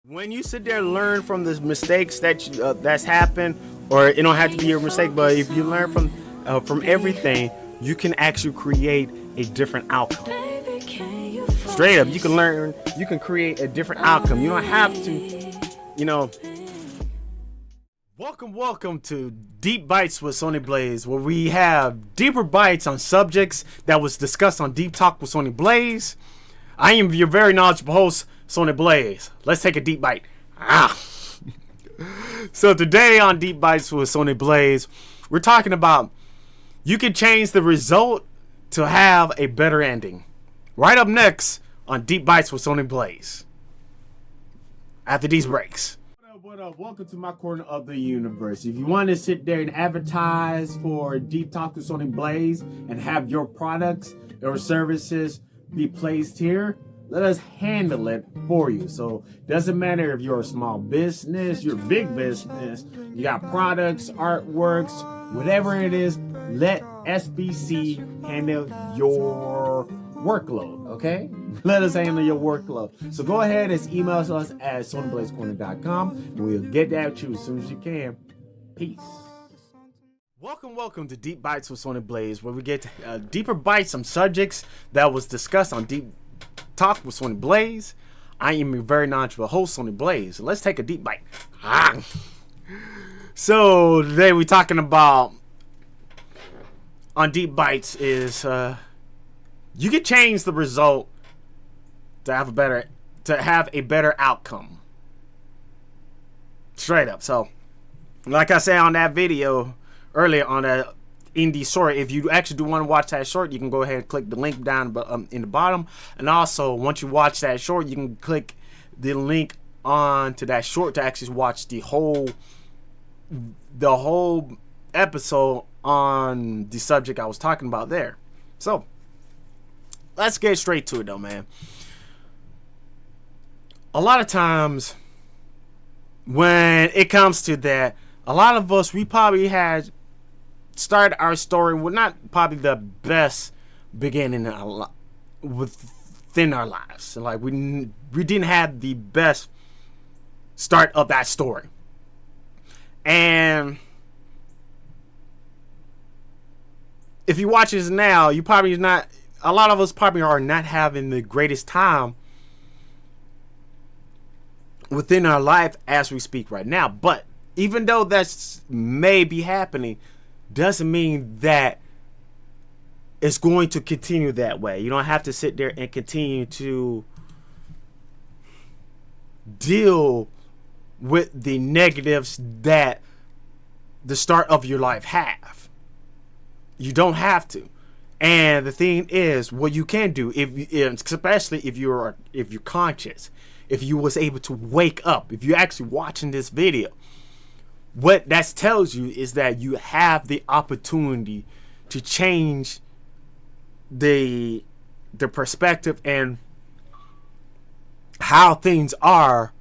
When you sit there and learn from the mistakes that's happened, or it don't have to be your mistake, but if you learn from everything, you can actually create a different outcome. Straight up, you can create a different outcome. You don't have to, Welcome to Deep Bites with Sony Blaze, where we have deeper bites on subjects that was discussed on Deep Talk with Sony Blaze. I am your very knowledgeable host, Sony Blaze. Let's take a deep bite. So today on Deep Bites with Sony Blaze, we're talking about you can change the result to have a better ending. Right up next on Deep Bites with Sony Blaze. After these breaks. What up? Welcome to my corner of the universe. If you want to sit there and advertise for Deep Talk with Sony Blaze and have your products or services be placed here, let us handle it for you. So doesn't matter if you're a small business, you're a big business, you got products, artworks, whatever it is, let SBC handle your workload, okay? Let us handle your workload. So go ahead and email us at sonyblazecorner.com and we'll get that to you as soon as you can. Peace. Welcome to Deep Bites with Sony Blaze, where we get deeper bites on subjects that was discussed on Deep Talk with Sony Blaze. I am your very knowledgeable host, Sony Blaze. Let's take a deep bite. So today we're talking about on Deep Bites is you can change the result to have a better outcome. Straight up. So like I said on that video earlier on that indie short, if you actually do want to watch that short, you can go ahead and click the link down in the bottom. And also, once you watch that short, you can click the link on to that short to actually watch the whole episode on the subject I was talking about there. So let's get straight to it though, man. A lot of times when it comes to that, a lot of us, we probably had started our story with not probably the best beginning within our lives. So like we didn't have the best start of that story. And if you watch this now, you probably not, a lot of us probably are not having the greatest time within our life as we speak right now. But even though that's may be happening, doesn't mean that it's going to continue that way. You don't have to sit there and continue to deal with the negatives that the start of your life have. You don't have to. And the thing is, what you can do, especially if you're conscious, if you was able to wake up, if you're actually watching this video, what that tells you is that you have the opportunity to change the perspective and how things are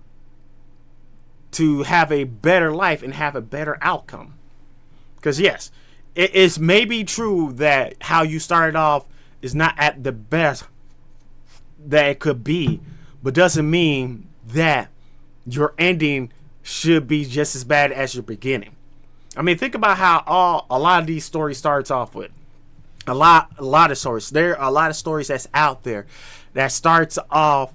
to have a better life and have a better outcome. Because yes, it is maybe true that how you started off is not at the best that it could be, but doesn't mean that your ending should be just as bad as your beginning. I mean, think about how a lot of these stories starts off with. A lot of stories. There are a lot of stories that's out there that starts off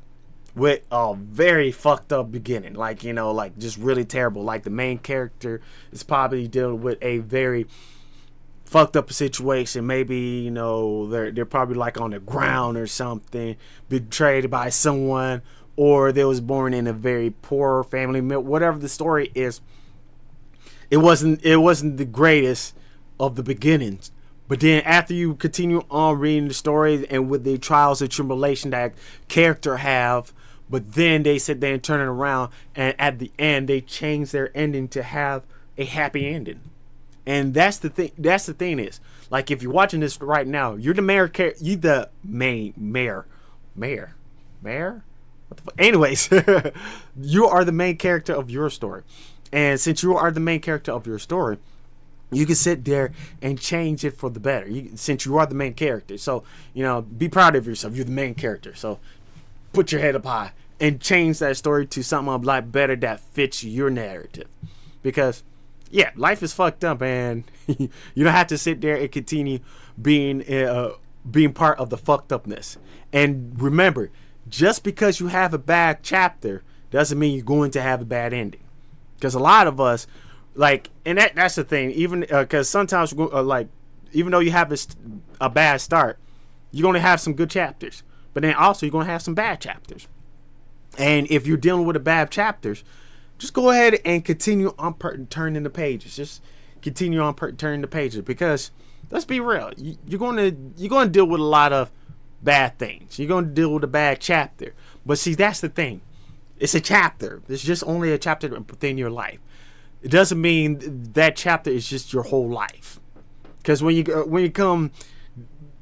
with a very fucked up beginning. Like, like just really terrible. Like the main character is probably dealing with a very fucked up situation. Maybe, they're probably like on the ground or something, betrayed by someone, or they was born in a very poor family, whatever the story is. It wasn't the greatest of the beginnings. But then after you continue on reading the story and with the trials and tribulation that character have, but then they sit there and turn it around, and at the end they change their ending to have a happy ending. And that's the thing. That's the thing is, like, if you're watching this right now, you're the mayor. You the mayor. What the fuck? Anyways, you are the main character of your story, and since you are the main character of your story, you can sit there and change it for the better. Since you are the main character, so be proud of yourself. You're the main character, so put your head up high and change that story to something a lot better that fits your narrative. Because yeah, life is fucked up, and you don't have to sit there and continue being part of the fucked upness. And remember, just because you have a bad chapter doesn't mean you're going to have a bad ending. Because a lot of us, like, and that's the thing, even because sometimes like, even though you have a bad start, you're going to have some good chapters, but then also you're going to have some bad chapters. And if you're dealing with the bad chapters, just go ahead and continue on turning the pages. Just continue on turning the pages, because let's be real, you're going to deal with a lot of bad things. You're going to deal with a bad chapter. But see, that's the thing. It's a chapter. It's just only a chapter within your life. It doesn't mean that chapter is just your whole life. Because when you come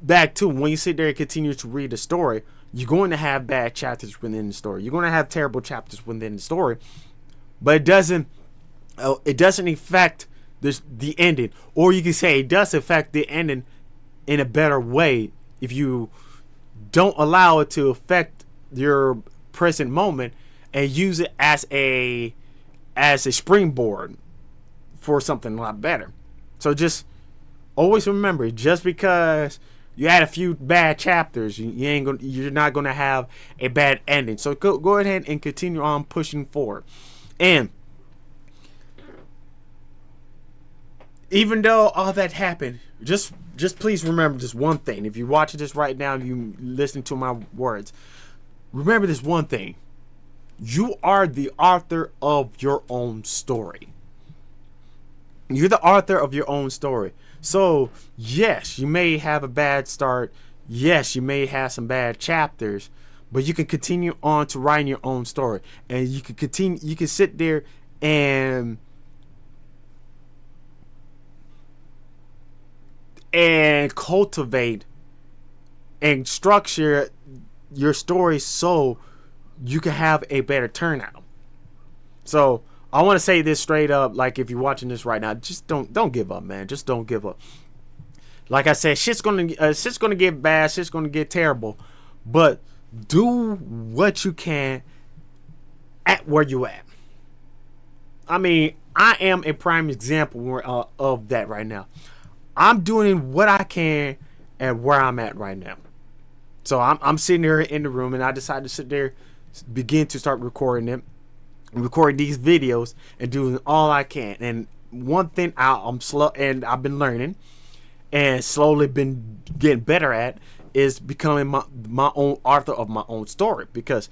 back to, when you sit there and continue to read the story, you're going to have bad chapters within the story. You're going to have terrible chapters within the story. But it doesn't affect the ending. Or you can say it does affect the ending in a better way if you don't allow it to affect your present moment and use it as a springboard for something a lot better. So just always remember, just because you had a few bad chapters, you're not gonna have a bad ending. So go ahead and continue on pushing forward. And even though all that happened, just please remember this one thing. If you're watching this right now, if you listen to my words, remember this one thing. You are the author of your own story. You're the author of your own story. So, yes, you may have a bad start. Yes, you may have some bad chapters, but you can continue on to writing your own story. And you can sit there and cultivate and structure your story so you can have a better turnout. So I want to say this straight up, like, if you're watching this right now, just don't give up, man. Just don't give up. Like I said, shit's gonna get bad, shit's gonna get terrible, but do what you can at where you at. I mean, I am a prime example of that right now. I'm doing what I can at where I'm at right now. So I'm sitting there in the room, and I decided to sit there, begin to start recording these videos and doing all I can. And one thing I'm slow, and I've been learning and slowly been getting better at, is becoming my own author of my own story. Because,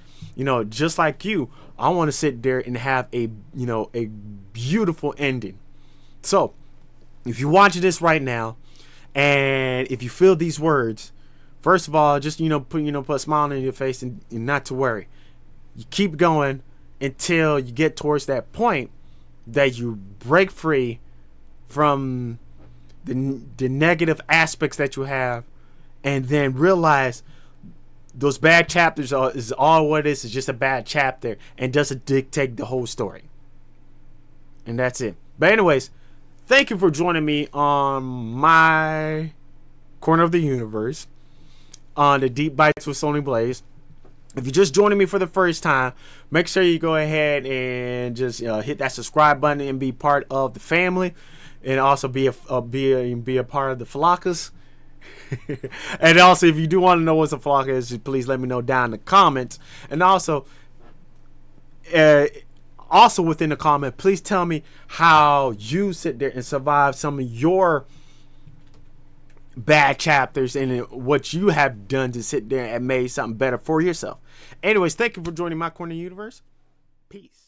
just like you, I want to sit there and have a beautiful ending. So if you're watching this right now, and if you feel these words, first of all, just put a smile on your face and not to worry. You keep going until you get towards that point that you break free from the negative aspects that you have, and then realize those bad chapters is all what it is just a bad chapter and doesn't dictate the whole story. And that's it. But anyways, thank you for joining me on my corner of the universe on the Deep Bites with Sony Blaze. If you're just joining me for the first time, make sure you go ahead and just hit that subscribe button and be part of the family, and also be a part of the flockas. And also, if you do want to know what a flocka is, please let me know down in the comments. And also within the comment, please tell me how you sit there and survive some of your bad chapters and what you have done to sit there and made something better for yourself. Anyways, thank you for joining my corner of the universe. Peace.